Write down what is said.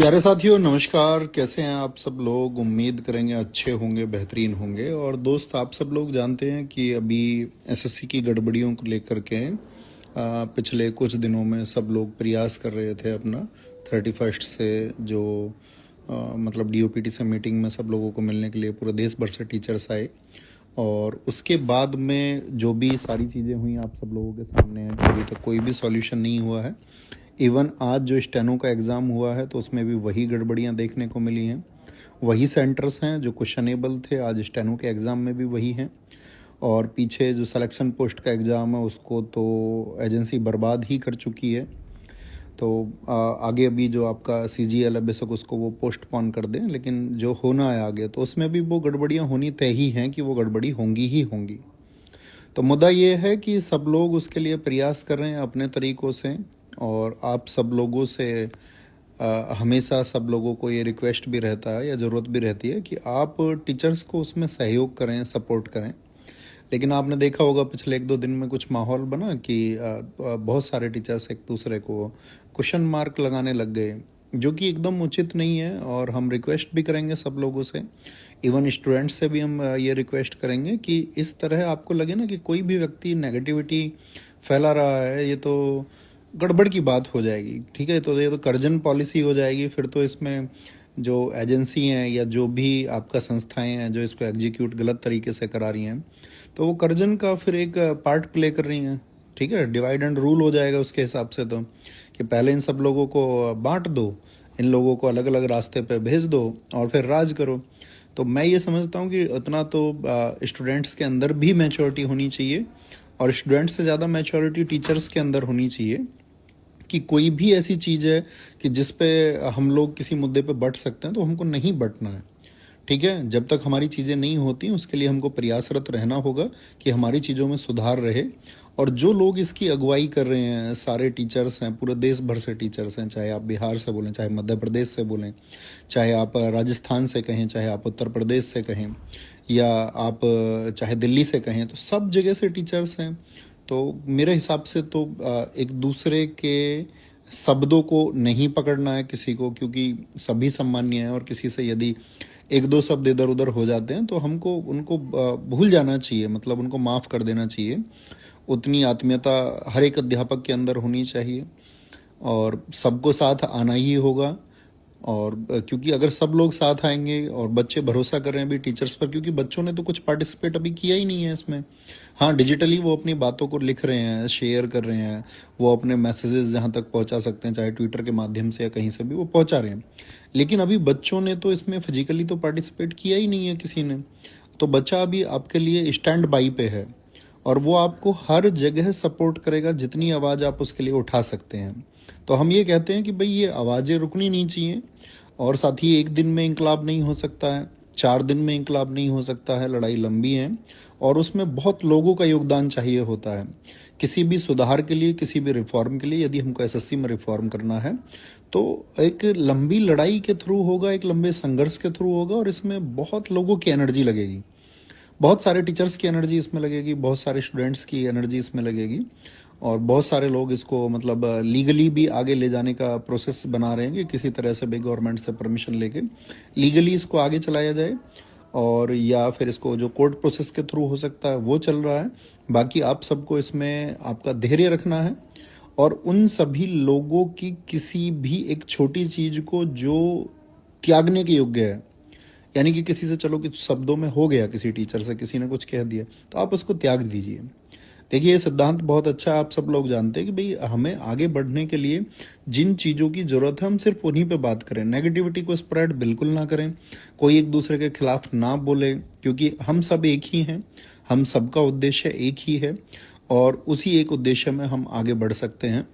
प्यारे साथियों नमस्कार। कैसे हैं आप सब लोग? उम्मीद करेंगे अच्छे होंगे, बेहतरीन होंगे। और दोस्त, आप सब लोग जानते हैं कि अभी एसएससी की गड़बड़ियों को लेकर के पिछले कुछ दिनों में सब लोग प्रयास कर रहे थे अपना 31 से जो मतलब डीओपीटी से मीटिंग में सब लोगों को मिलने के लिए पूरे देश भर से टीचर्स आए। और उसके बाद में जो भी सारी चीज़ें हुई आप सब लोगों के सामने है कि अभी तक कोई भी सॉल्यूशन नहीं हुआ है। इवन आज जो स्टेनो का एग्ज़ाम हुआ है तो उसमें भी वही गड़बड़ियाँ देखने को मिली हैं। वही सेंटर्स हैं जो क्वेश्चनेबल थे, आज स्टेनो के एग्ज़ाम में भी वही हैं। और पीछे जो सिलेक्शन पोस्ट का एग्ज़ाम है उसको तो एजेंसी बर्बाद ही कर चुकी है। तो आगे अभी जो आपका सीजीएल है बेशक उसको वो पोस्टपोन कर दें, लेकिन जो होना है आगे तो उसमें भी वो गड़बड़ियाँ होनी तय ही हैं कि वो गड़बड़ी होंगी ही होंगी। तो मुद्दा ये है कि सब लोग उसके लिए प्रयास कर रहे हैं अपने तरीक़ों से। और आप सब लोगों से हमेशा सब लोगों को ये रिक्वेस्ट भी रहता है या ज़रूरत भी रहती है कि आप टीचर्स को उसमें सहयोग करें, सपोर्ट करें। लेकिन आपने देखा होगा पिछले 1-2 दिन में कुछ माहौल बना कि बहुत सारे टीचर्स एक दूसरे को क्वेश्चन मार्क लगाने लग गए, जो कि एकदम उचित नहीं है। और हम रिक्वेस्ट भी करेंगे सब लोगों से, इवन स्टूडेंट्स से भी हम ये रिक्वेस्ट करेंगे कि इस तरह आपको लगे ना कि कोई भी व्यक्ति नेगेटिविटी फैला रहा है, ये तो गड़बड़ की बात हो जाएगी। ठीक है, तो ये तो कर्जन पॉलिसी हो जाएगी। फिर तो इसमें जो एजेंसी हैं या जो भी आपका संस्थाएं हैं जो इसको एग्जीक्यूट गलत तरीके से करा रही हैं, तो वो कर्जन का फिर एक पार्ट प्ले कर रही हैं। ठीक है, डिवाइड एंड रूल हो जाएगा उसके हिसाब से। तो कि पहले इन सब लोगों को बांट दो, इन लोगों को अलग अलग रास्ते पे भेज दो और फिर राज करो। तो मैं ये समझता हूँ कि उतना तो स्टूडेंट्स के अंदर भी मैच्योरिटी होनी चाहिए, और स्टूडेंट्स से ज़्यादा मैच्योरिटी टीचर्स के अंदर होनी चाहिए कि कोई भी ऐसी चीज़ है कि जिस पे हम लोग किसी मुद्दे पे बट सकते हैं तो हमको नहीं बटना है। ठीक है, जब तक हमारी चीज़ें नहीं होती उसके लिए हमको प्रयासरत रहना होगा कि हमारी चीज़ों में सुधार रहे। और जो लोग इसकी अगुवाई कर रहे हैं, सारे टीचर्स हैं, पूरे देश भर से टीचर्स हैं, चाहे आप बिहार से बोलें, चाहे मध्य प्रदेश से बोलें, चाहे आप राजस्थान से कहें, चाहे आप उत्तर प्रदेश से कहें, या आप चाहे दिल्ली से कहें, तो सब जगह से टीचर्स हैं। तो मेरे हिसाब से तो एक दूसरे के शब्दों को नहीं पकड़ना है किसी को, क्योंकि सभी सम्मान्य हैं। और किसी से यदि 1-2 शब्द इधर उधर हो जाते हैं तो हमको उनको भूल जाना चाहिए, मतलब उनको माफ़ कर देना चाहिए। उतनी आत्मीयता हर एक अध्यापक के अंदर होनी चाहिए और सबको साथ आना ही होगा। और क्योंकि अगर सब लोग साथ आएंगे और बच्चे भरोसा कर रहे हैं अभी टीचर्स पर, क्योंकि बच्चों ने तो कुछ पार्टिसिपेट अभी किया ही नहीं है इसमें। हाँ, डिजिटली वो अपनी बातों को लिख रहे हैं, शेयर कर रहे हैं, वो अपने मैसेजेस जहाँ तक पहुँचा सकते हैं चाहे ट्विटर के माध्यम से या कहीं से भी वो पहुँचा रहे हैं। लेकिन अभी बच्चों ने तो इसमें फिजिकली तो पार्टिसिपेट किया ही नहीं है किसी ने। तो बच्चा अभी आपके लिए स्टैंड बाई पे है और वो आपको हर जगह सपोर्ट करेगा जितनी आवाज़ आप उसके लिए उठा सकते हैं। तो हम ये कहते हैं कि भाई ये आवाज़ें रुकनी नहीं चाहिए। और साथ ही एक दिन में इंकलाब नहीं हो सकता है, 4 दिन में इंकलाब नहीं हो सकता है, लड़ाई लंबी है और उसमें बहुत लोगों का योगदान चाहिए होता है। किसी भी सुधार के लिए, किसी भी रिफॉर्म के लिए, यदि हमको एसएससी में रिफॉर्म करना है तो एक लंबी लड़ाई के थ्रू होगा, एक लंबे संघर्ष के थ्रू होगा। और इसमें बहुत लोगों की एनर्जी लगेगी, बहुत सारे टीचर्स की एनर्जी इसमें लगेगी, बहुत सारे स्टूडेंट्स की एनर्जी इसमें लगेगी। और बहुत सारे लोग इसको मतलब लीगली भी आगे ले जाने का प्रोसेस बना रहे हैं कि किसी तरह से भी गवर्नमेंट से परमिशन लेके लीगली इसको आगे चलाया जाए। और या फिर इसको जो कोर्ट प्रोसेस के थ्रू हो सकता है वो चल रहा है। बाकी आप सबको इसमें आपका धैर्य रखना है और उन सभी लोगों की किसी भी एक छोटी चीज़ को जो त्यागने के योग्य है, यानी कि किसी से चलो कि शब्दों में हो गया, किसी टीचर से किसी ने कुछ कह दिया तो आप उसको त्याग दीजिए। देखिए ये सिद्धांत बहुत अच्छा है, आप सब लोग जानते हैं कि भाई हमें आगे बढ़ने के लिए जिन चीज़ों की ज़रूरत है हम सिर्फ उन्हीं पे बात करें, नेगेटिविटी को स्प्रेड बिल्कुल ना करें, कोई एक दूसरे के खिलाफ ना बोले, क्योंकि हम सब एक ही हैं, हम सबका उद्देश्य एक ही है और उसी एक उद्देश्य में हम आगे बढ़ सकते हैं।